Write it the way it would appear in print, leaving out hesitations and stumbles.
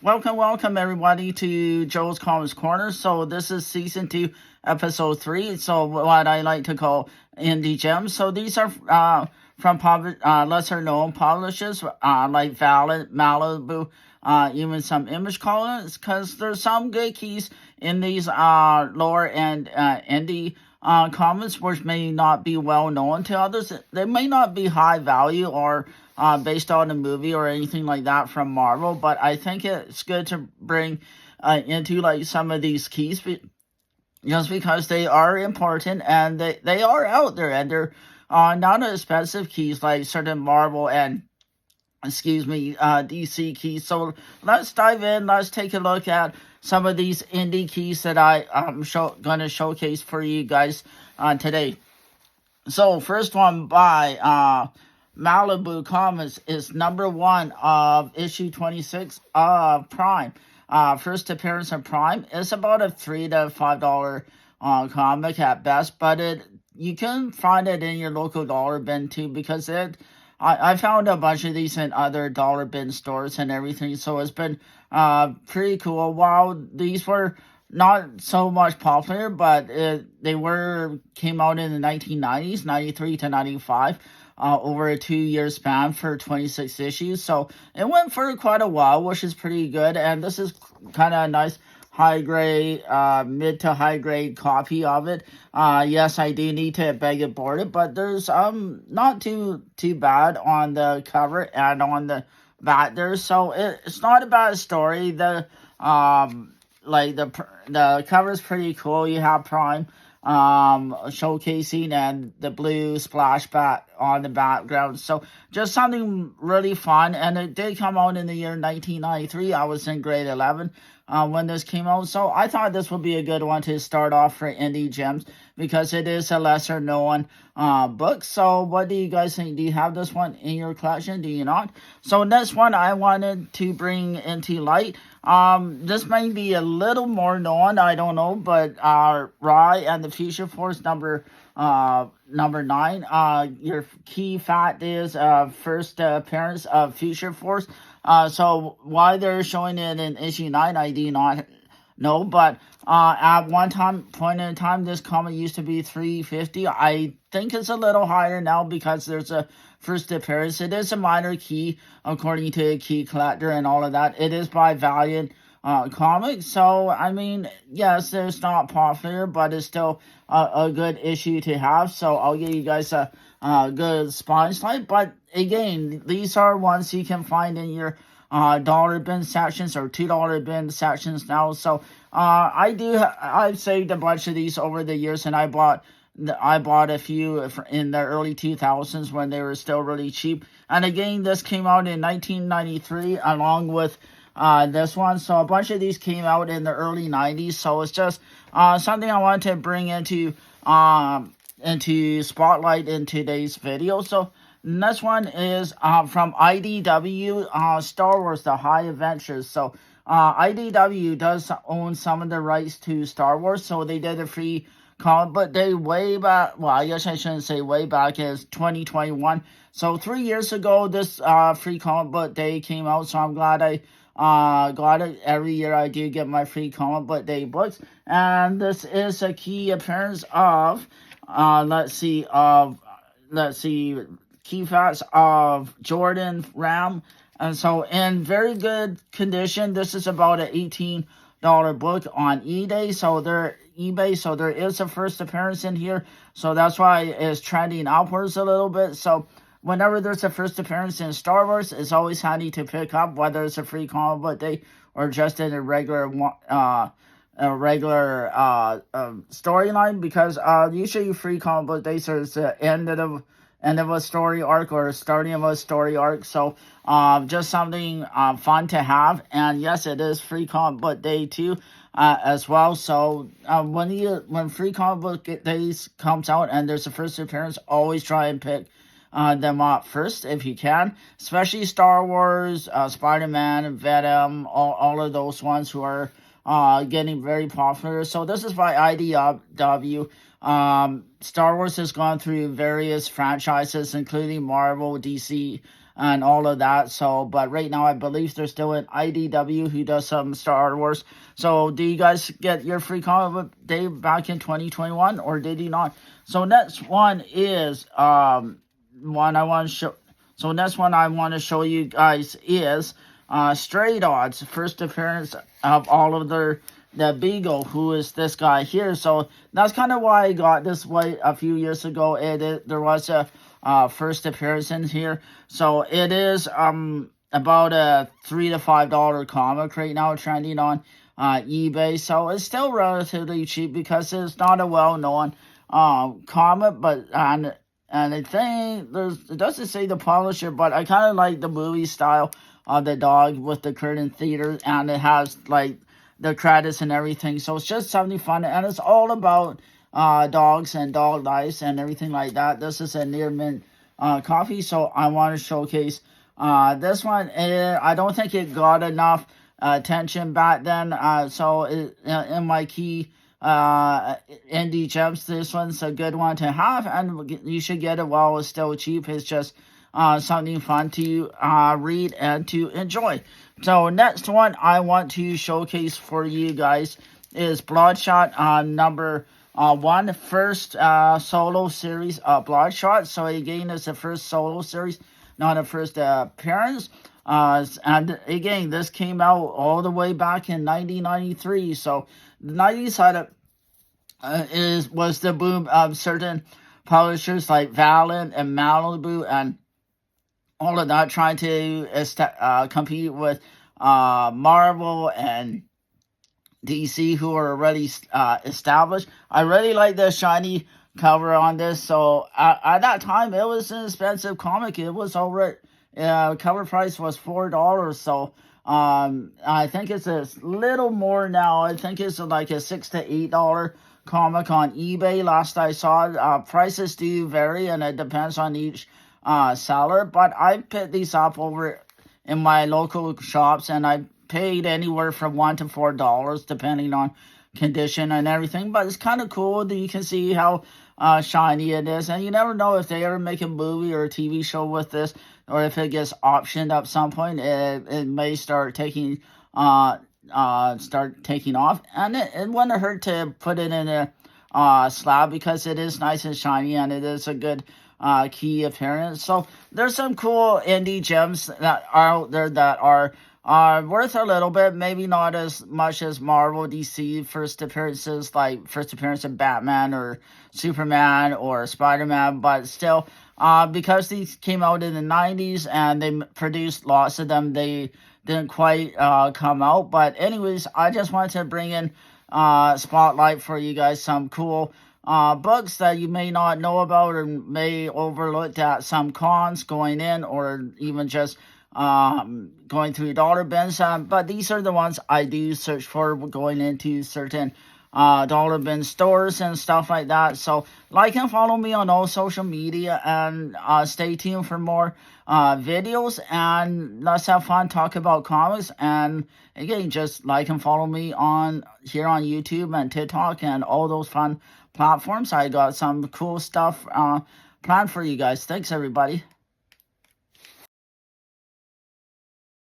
welcome everybody to Joe's Comics Corner. So this is season 2, episode 3. So what I like to call indie gems. So these are from lesser known publishers like Valid, Malibu, even some Image Colors, because there's some good keys in these lower end indie comics which may not be well known to others. They may not be high value or based on a movie or anything like that from Marvel, but I think it's good to bring into like some of these keys just because they are important and they are out there, and they're not expensive keys like certain Marvel and DC keys. So let's dive in. Let's take a look at some of these indie keys that I'm going to showcase for you guys today. So first one by Malibu Comics is number 1 of issue 26 of Prime. First appearance of Prime. It's about a $3 to $5 comic at best, but you can find it in your local dollar bin too, because I found a bunch of these in other dollar bin stores and everything, so it's been pretty cool. While these were not so much popular, but they came out in the 1990s, 93 to 95, over a 2-year span for 26 issues. So it went for quite a while, which is pretty good. And this is kind of a nice high grade, mid to high grade copy of it. Yes, I do need to beg it board it, but there's not too bad on the cover and on the back there. So it's not a bad story. The cover is pretty cool. You have Prime showcasing and the blue splashback on the background. So just something really fun. And it did come out in the year 1993. I was in grade 11 when this came out. So I thought this would be a good one to start off for indie gems, because it is a lesser known book. So what do you guys think? Do you have this one in your collection? Do you not? So next one I wanted to bring into light. This may be a little more known, I don't know, but Rye and the Future Force number 9. Your key fact is first appearance of Future Force. So why they're showing it in issue 9, I do not know, but at one point in time, this comic used to be $3.50. I think it's a little higher now because there's a first appearance. It is a minor key according to a key collector and all of that. It is by Valiant Comics. So I mean, yes, it's not popular, but it's still a good issue to have. So I'll give you guys a good spotlight. But again, these are ones you can find in your dollar bin sections or $2 bin sections now. So I've saved a bunch of these over the years, and I bought a few in the early 2000s when they were still really cheap. And again, this came out in 1993 along with this one. So a bunch of these came out in the early 90s. So it's just something I wanted to bring into spotlight in today's video. So next one is from IDW, Star Wars The High Adventures. So IDW does own some of the rights to Star Wars, so they did a free comic book day way back. Well, I guess I shouldn't say way back, is 2021. So 3 years ago, this free comic book day came out, so I'm glad I got it. Every year I do get my free comic book day books, and this is a key appearance of key facts of Jordan Ram. And so in very good condition. This is about an $18 book on eBay. So there is a first appearance in here. So that's why it's trending upwards a little bit. So whenever there's a first appearance in Star Wars, it's always handy to pick up, whether it's a free comic book day or just in a regular storyline, because usually free comic book days is the end of a story arc or starting of a story arc. So just something fun to have. And yes, it is free comic book day too as well. So when free comic book days comes out and there's a first appearance, always try and pick them up first if you can, especially Star Wars, Spider-Man, Venom, all of those ones who are getting very popular. So this is by IDW. Star Wars has gone through various franchises, including Marvel, DC, and all of that. So, but right now I believe they're still in IDW, who does some Star Wars. So, do you guys get your free comic book day back in 2021, or did you not? So, next one is one I want to show. So, next one I want to show you guys is Stray Dogs, first appearance of all of the Beagle, who is this guy here. So that's kind of why I got this way a few years ago. There was a first appearance in here. So it is about a $3 to $5 comic right now, trending on eBay. So it's still relatively cheap because it's not a well-known comic, but and I think it doesn't say the publisher, but I kind of like the movie style of the dog with the curtain theater, and it has like the credits and everything. So it's just something fun, and it's all about dogs and dog lives and everything like that. This is a near mint coffee, so I want to showcase this one. I don't think it got enough attention back then. So in my key indie gems, this one's a good one to have, and you should get it while it's still cheap. It's just something fun to read and to enjoy. So next one I want to showcase for you guys is Bloodshot number 1, first solo series of Bloodshot. So again, it's the first solo series, not a first appearance. And again, this came out all the way back in 1993. So the 90s had was the boom of certain publishers like Valiant and Malibu and all of that, trying to compete with Marvel and DC, who are already established. I really like the shiny cover on this. So at that time, it was an expensive comic. It was already cover price was $4. So I think it's a little more now. I think it's like a $6 to $8 comic on eBay. Last I saw, prices do vary, and it depends on each seller, but I picked these up over in my local shops, and I paid anywhere from $1 to $4 depending on condition and everything. But it's kind of cool that you can see how shiny it is, and you never know if they ever make a movie or a TV show with this, or if it gets optioned at some point. It may start taking off, and it wouldn't hurt to put it in a slab, because it is nice and shiny, and it is a good key appearance. So there's some cool indie gems that are out there that are worth a little bit, maybe not as much as Marvel, DC first appearances, like first appearance of Batman or Superman or Spider-Man, but still, because these came out in the 90s and they produced lots of them, they didn't quite come out. But anyways, I just wanted to bring in spotlight for you guys some cool books that you may not know about or may overlooked at some cons going in, or even just going through dollar bins. But these are the ones I do search for going into certain dollar bin stores and stuff like that. So like and follow me on all social media, and stay tuned for more videos, and let's have fun, talk about comics. And again, just like and follow me on here on YouTube and TikTok and all those fun platforms. I got some cool stuff planned for you guys. Thanks, everybody.